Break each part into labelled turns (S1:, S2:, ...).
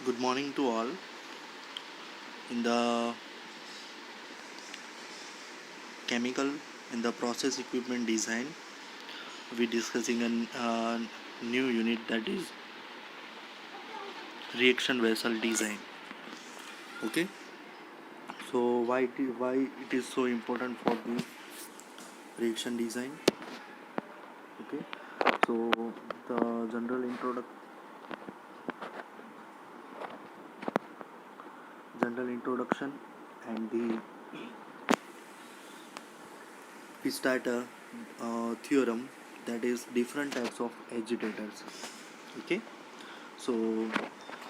S1: Good morning to all. In the chemical, in the process equipment design, we discussing a new unit that is reaction vessel design. Okay. So why it is so important for the reaction design? Okay. So the general introduction and the we start a theorem that is different types of agitators. Okay. So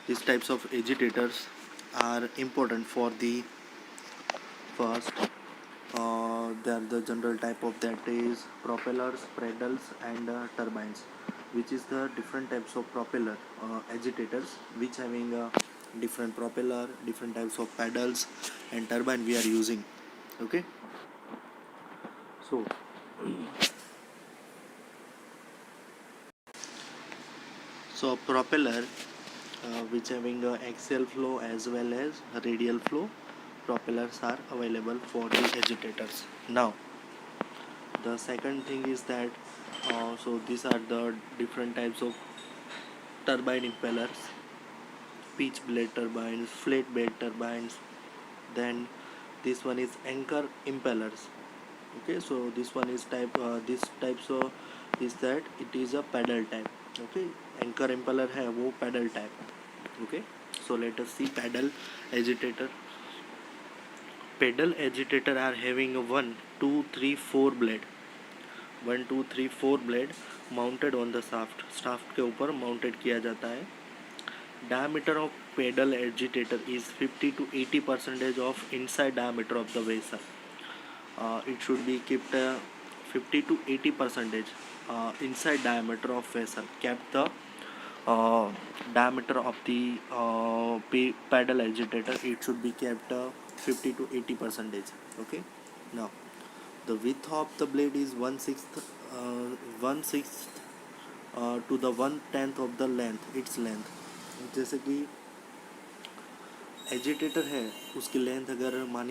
S1: these types of agitators are important for the first. They are the general type of that is propellers, pedals, and turbines, which is the different types of propeller agitators, which having different propeller, different types of pedals, and turbine we are using. Okay, so propeller which having axial flow as well as radial flow propellers are available for the agitators. Now the second thing is that so these are the different types of turbine impellers: pitch blade turbines, flat bed turbines. Then this one is anchor impellers. Okay, so this one is this types of is that it is a pedal type. Okay, anchor impeller है वो pedal type. Okay, so let us see pedal agitator. Pedal agitator are having a 1 2 3 4 blade. 1 2 3 4 blade mounted on the shaft के ऊपर mounted किया जाता है. Diameter of pedal agitator is 50 to 80% of inside diameter of the vessel. It should be kept 50 to 80% inside diameter of vessel. Kept the diameter of the pedal agitator, it should be kept 50 to 80%. Okay, now the width of the blade is 1/6 to the 1/10 of the length, its length. जैसे कि agitator है उसकी length अगर मान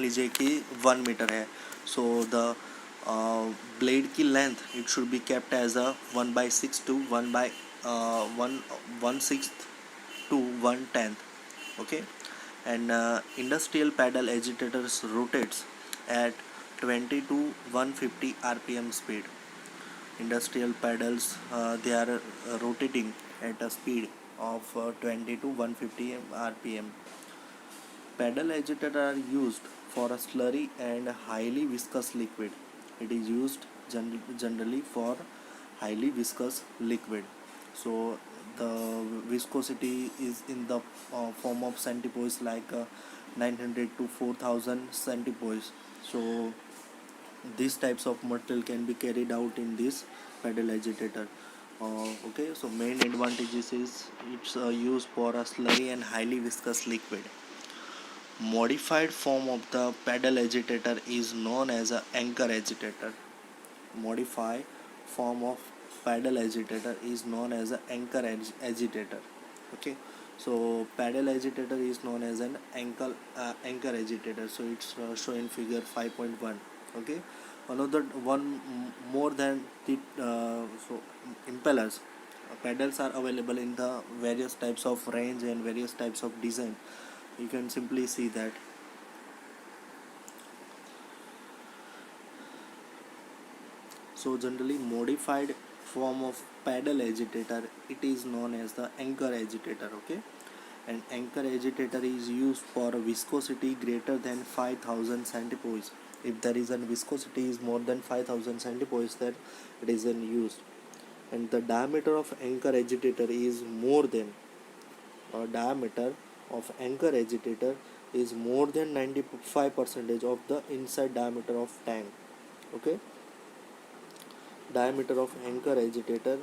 S1: लीजिए कि 1 metre है. So the blade की length it should be kept as a 1/6 to 1/1/6 to 1/10. Okay, and industrial pedal agitators rotates at 20 to 150 rpm speed. Industrial pedals they are rotating at a speed of 20 to 150 rpm. Pedal agitators are used for a slurry and highly viscous liquid. It is used generally for highly viscous liquid. So the viscosity is in the form of centipoise, like 900 to 4000 centipoise. So these types of material can be carried out in this pedal agitator. Okay, so main advantages is it's used for a slurry and highly viscous liquid. Modified form of the pedal agitator is known as an anchor agitator. Modified form of pedal agitator is known as an agitator. Okay, so pedal agitator is known as an anchor agitator. So it's shown in figure 5.1. Okay, another one more than the impellers. Pedals are available in the various types of range and various types of design. You can simply see that. So generally modified form of pedal agitator, it is known as the anchor agitator. Okay, and anchor agitator is used for a viscosity greater than 5000 centipoise. If there is a viscosity is more than 5000 centipoise, then it is in use. And the diameter of anchor agitator is more than diameter of anchor agitator is more than 95% of the inside diameter of tank. Okay, diameter of anchor agitator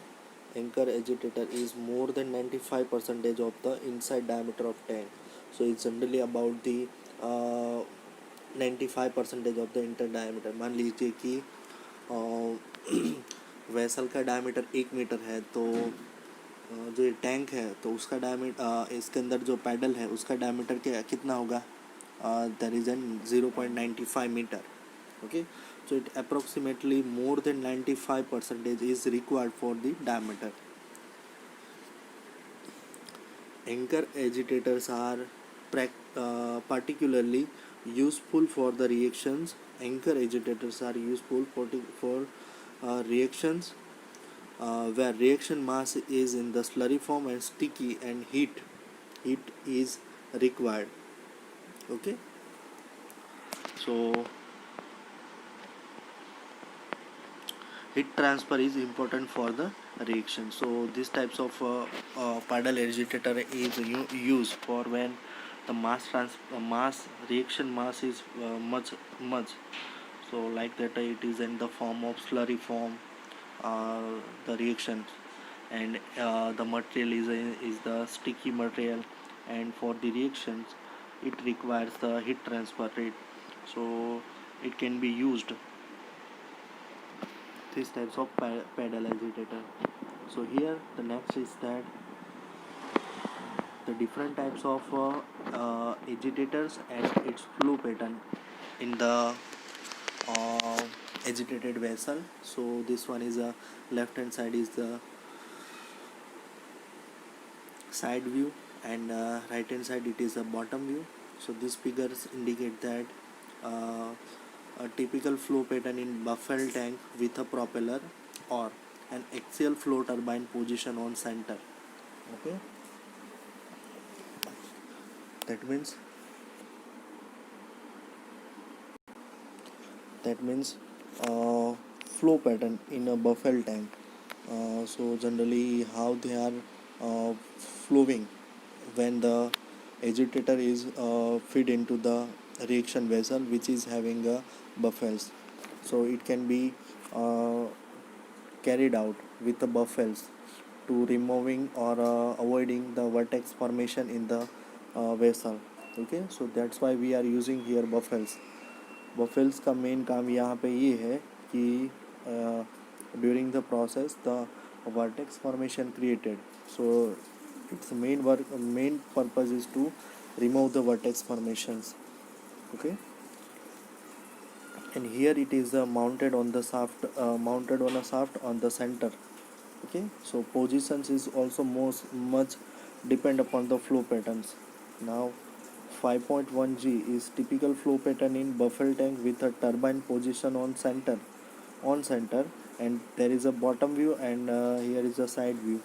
S1: is more than 95% of the inside diameter of tank. So it's generally about the 95% of the inter diameter. मान लीजिए कि vessel का diameter 1 metre है, तो जो ये tank है तो उसका डायमीटर, इसके अंदर जो पैडल है उसका डायमीटर कितना होगा, that is an 0.95 metre. Okay, so it approximately more than 95% is required for the diameter. Anchor agitators are particularly useful for the reactions. Anchor agitators are useful for reactions where reaction mass is in the slurry form and sticky and heat is required. Okay, so heat transfer is important for the reaction. So these types of paddle agitator is used for when the mass reaction mass is much. So like that it is in the form of slurry form, the reaction, and the material is the sticky material, and for the reactions it requires the heat transfer rate. So it can be used these types of pedal agitator. So here the next is that the different types of agitators and its flow pattern in the uh, agitated vessel. So this one is a left hand side is the side view, and right hand side it is a bottom view. So these figures indicate that uh, a typical flow pattern in buffel tank with a propeller or an axial flow turbine position on center. Okay, that means that means flow pattern in a buffel tank. So generally how they are flowing when the agitator is feed into the reaction vessel which is having a buffels. So it can be uh, carried out with the buffels to removing or avoiding the vertex formation in the vessel. Okay, so that's why we are using here buffels. Baffles का main काम यहाँ पे ये है कि during the process the vertex formation created, so its main purpose is to remove the vertex formations. Okay, and here it is mounted on the shaft, mounted on a shaft on the center. Okay, so positions is also most much depend upon the flow patterns. Now 5.1G is typical flow pattern in buffel tank with a turbine position on center, and there is a bottom view, and here is a side view.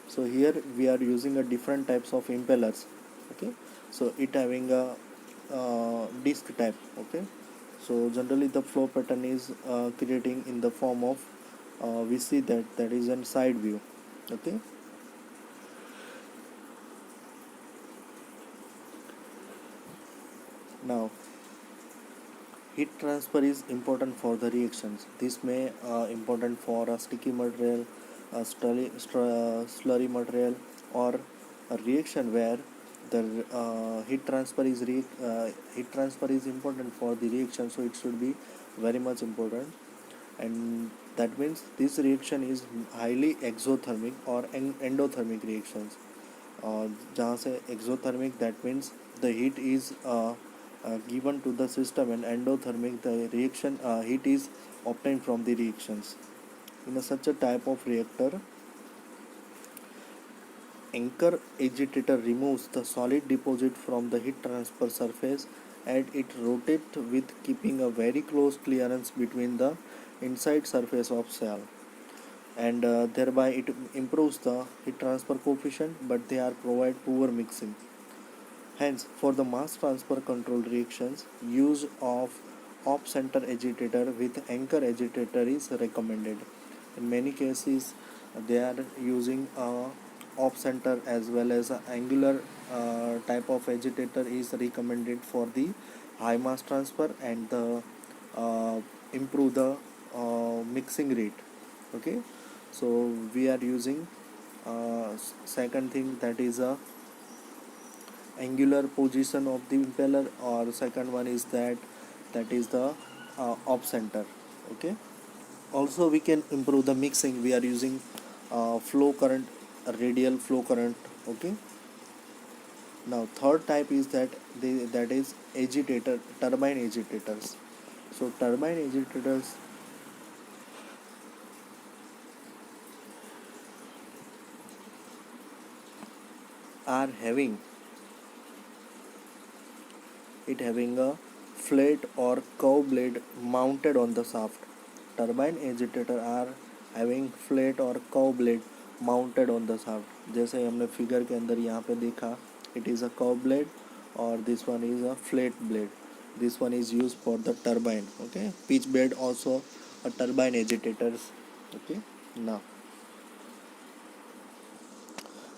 S1: So here we are using a different types of impellers. Okay, so it having a disc type. Okay, so generally the flow pattern is creating in the form of we see that is a side view. Okay, now heat transfer is important for the reactions. This may important for a sticky material, a slurry material, or a reaction where the heat transfer is important for the reaction. So it should be very much important, and that means this reaction is highly exothermic or endothermic reactions. जहाँ से exothermic that means the heat is given to the system, and endothermic the reaction heat is obtained from the reactions. In such a type of reactor, anchor agitator removes the solid deposit from the heat transfer surface, and it rotates with keeping a very close clearance between the inside surface of cell, and thereby it improves the heat transfer coefficient, but they are provide poor mixing. Hence, for the mass transfer control reactions, use of off-center agitator with anchor agitator is recommended. In many cases, they are using off-center as well as a angular type of agitator is recommended for the high mass transfer and the uh, improve the mixing rate. Okay, so we are using second thing, that is a angular position of the impeller, or second one is that is the off center. Okay, also we can improve the mixing. We are using flow current radial flow current. Okay. Now third type is that is agitator turbine agitators. So turbine agitators are having a flat or curved blade mounted on the shaft. Turbine agitator are having flat or curved blade mounted on the shaft. जैसे हमने figure के अंदर यहाँ पे देखा, it is a curved blade और this one is a flat blade. This one is used for the turbine. Okay, pitch blade also a turbine agitators. Okay, now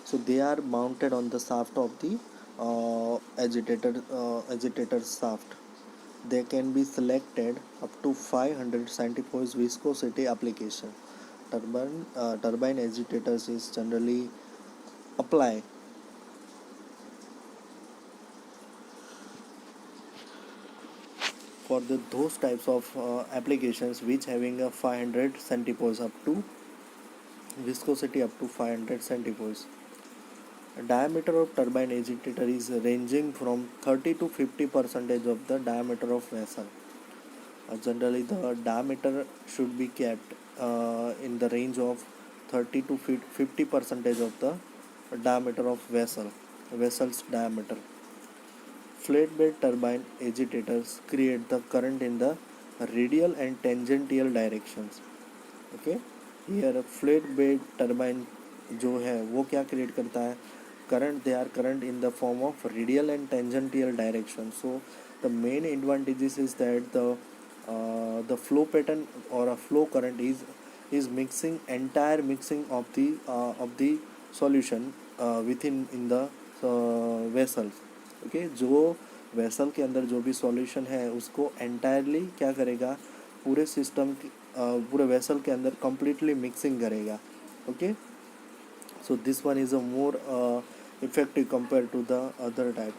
S1: so they are mounted on the shaft of the agitator shaft. They can be selected up to 500 centipoise viscosity application. Turbine agitators is generally apply for those types of applications which having a 500 centipoise up to viscosity up to 500 centipoise. Diameter of turbine agitator is ranging from 30 to 50 percentage of the diameter of vessel. Generally, the diameter should be kept in the range of 30 to 50 percentage of the diameter of vessel's diameter. Flat bed turbine agitators create the current in the radial and tangential directions. Okay, here flat bed turbine जो है वो क्या create करता है, current, they are current in the form of radial and tangential direction. So the main advantages is that the flow pattern or a flow current is mixing entire mixing of the solution within in the vessels. Okay, जो vessel के अंदर जो भी solution है उसको entirely क्या करेगा, पूरे सिस्टम पूरे वेसल के अंदर completely मिक्सिंग करेगा. Okay, so this one is a more effective compared to the other type.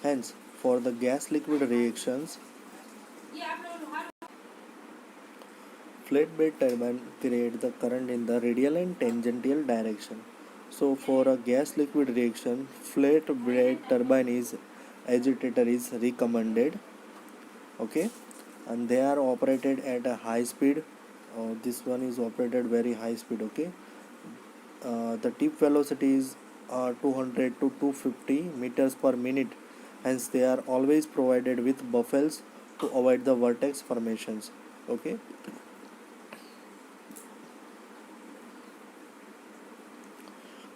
S1: Hence, for the gas liquid reactions, flat bed turbine create the current in the radial and tangential direction. So for a gas liquid reaction, flat bed turbine is agitator is recommended. Okay, and they are operated at a high speed. This one is operated very high speed. Okay, the tip velocity is 200 to 250 meters per minute. Hence, they are always provided with buffels to avoid the vortex formations. Okay,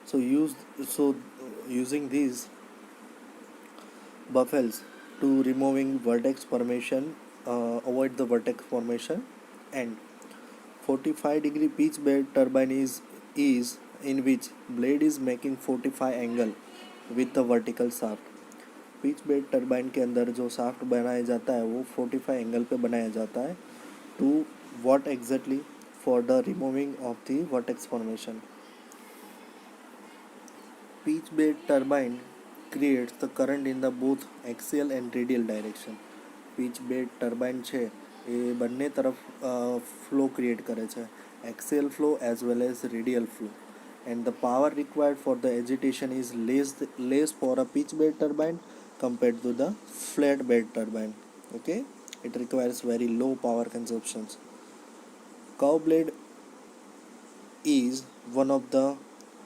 S1: so using these buffels to removing vortex formation, avoid the vortex formation, and 45-degree pitch bed turbine is in which blade is making 45 angle with the vertical shaft. Pitch bed turbine के अंदर जो shaft बनाया जाता है वो 45 angle पे बनाया जाता है to what exactly, for the removing of the vertex formation. Pitch bed turbine creates the current in the both axial and radial direction. Pitch bed turbine છે એ બંને તરફ ફ્લો ક્રિએટ કરે છે, axial flow as well as radial flow. And the power required for the agitation is less for a pitch bed turbine compared to the flat bed turbine. Okay, it requires very low power consumptions. Curve blade is one of the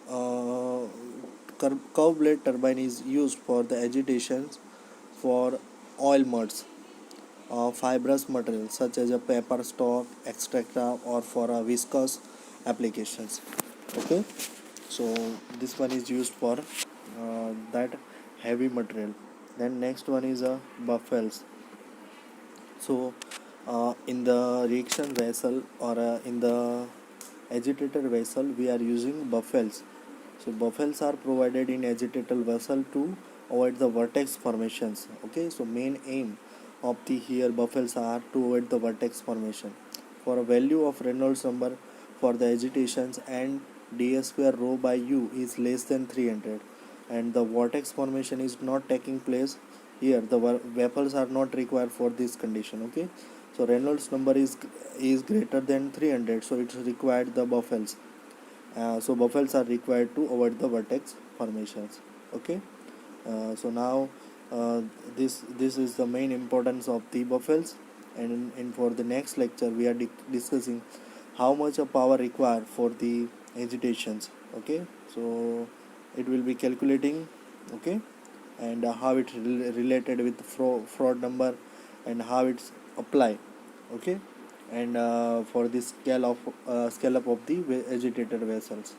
S1: uh, curve blade turbine is used for the agitations for oil muds, fibrous materials such as a paper stock, extractor, or for a viscous applications. Okay, so this one is used for that heavy material. Then next one is a buffels. So in the reaction vessel or in the agitator vessel we are using buffels. So buffels are provided in agitator vessel to avoid the vortex formations. Okay, so main aim of the here buffels are to avoid the vortex formation. For a value of Reynolds number for the agitations and ds square rho by u is less than 300 and the vortex formation is not taking place here, the baffles are not required for this condition. Okay, so Reynolds number is greater than 300, so it's required the buffels. So buffels are required to avoid the vertex formations. Okay. So now this is the main importance of the buffels, and for the next lecture we are discussing how much of power required for the agitations. Okay. So it will be calculating. Okay. And how it's related with fraud number, and how it's applied. Okay. And for the scale up of the agitated vessels.